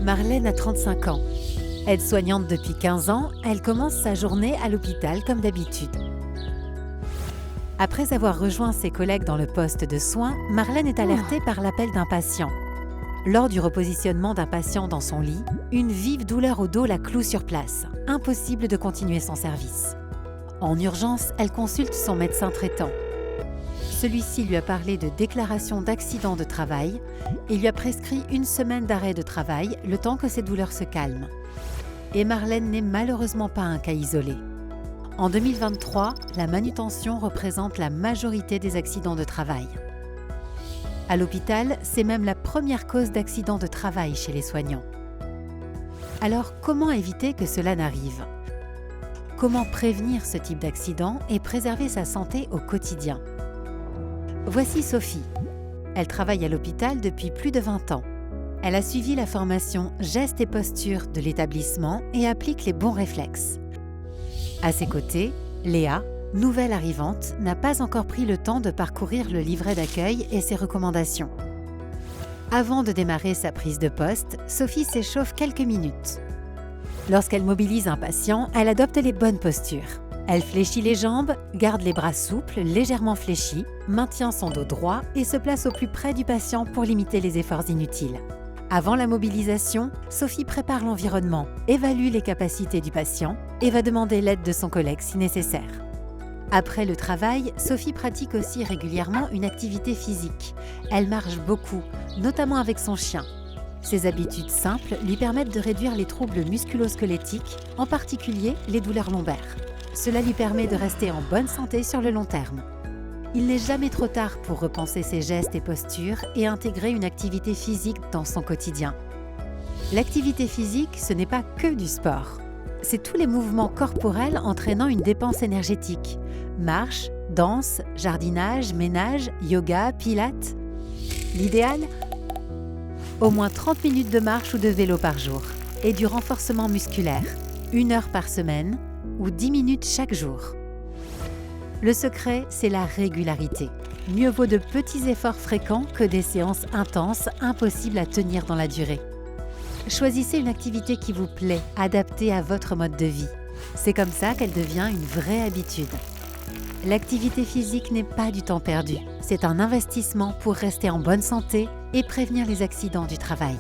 Marlène a 35 ans. Aide-soignante depuis 15 ans, elle commence sa journée à l'hôpital comme d'habitude. Après avoir rejoint ses collègues dans le poste de soins, Marlène est alertée par l'appel d'un patient. Lors du repositionnement d'un patient dans son lit, une vive douleur au dos la cloue sur place. Impossible de continuer son service. En urgence, elle consulte son médecin traitant. Celui-ci lui a parlé de déclaration d'accident de travail et lui a prescrit 1 semaine d'arrêt de travail, le temps que ses douleurs se calment. Et Marlène n'est malheureusement pas un cas isolé. En 2023, la manutention représente la majorité des accidents de travail. À l'hôpital, c'est même la première cause d'accident de travail chez les soignants. Alors, comment éviter que cela n'arrive ? Comment prévenir ce type d'accident et préserver sa santé au quotidien ? Voici Sophie. Elle travaille à l'hôpital depuis plus de 20 ans. Elle a suivi la formation gestes et postures de l'établissement et applique les bons réflexes. À ses côtés, Léa, nouvelle arrivante, n'a pas encore pris le temps de parcourir le livret d'accueil et ses recommandations. Avant de démarrer sa prise de poste, Sophie s'échauffe quelques minutes. Lorsqu'elle mobilise un patient, elle adopte les bonnes postures. Elle fléchit les jambes, garde les bras souples, légèrement fléchis, maintient son dos droit et se place au plus près du patient pour limiter les efforts inutiles. Avant la mobilisation, Sophie prépare l'environnement, évalue les capacités du patient et va demander l'aide de son collègue si nécessaire. Après le travail, Sophie pratique aussi régulièrement une activité physique. Elle marche beaucoup, notamment avec son chien. Ces habitudes simples lui permettent de réduire les troubles musculo-squelettiques, en particulier les douleurs lombaires. Cela lui permet de rester en bonne santé sur le long terme. Il n'est jamais trop tard pour repenser ses gestes et postures et intégrer une activité physique dans son quotidien. L'activité physique, ce n'est pas que du sport. C'est tous les mouvements corporels entraînant une dépense énergétique. Marche, danse, jardinage, ménage, yoga, pilates. L'idéal ? Au moins 30 minutes de marche ou de vélo par jour et du renforcement musculaire, 1 heure par semaine ou 10 minutes chaque jour. Le secret, c'est la régularité. Mieux vaut de petits efforts fréquents que des séances intenses impossibles à tenir dans la durée. Choisissez une activité qui vous plaît, adaptée à votre mode de vie. C'est comme ça qu'elle devient une vraie habitude. L'activité physique n'est pas du temps perdu. C'est un investissement pour rester en bonne santé et prévenir les accidents du travail.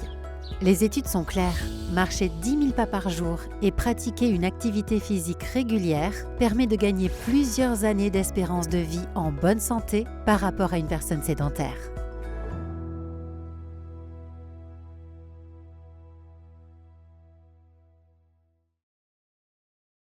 Les études sont claires. Marcher 10 000 pas par jour et pratiquer une activité physique régulière permet de gagner plusieurs années d'espérance de vie en bonne santé par rapport à une personne sédentaire.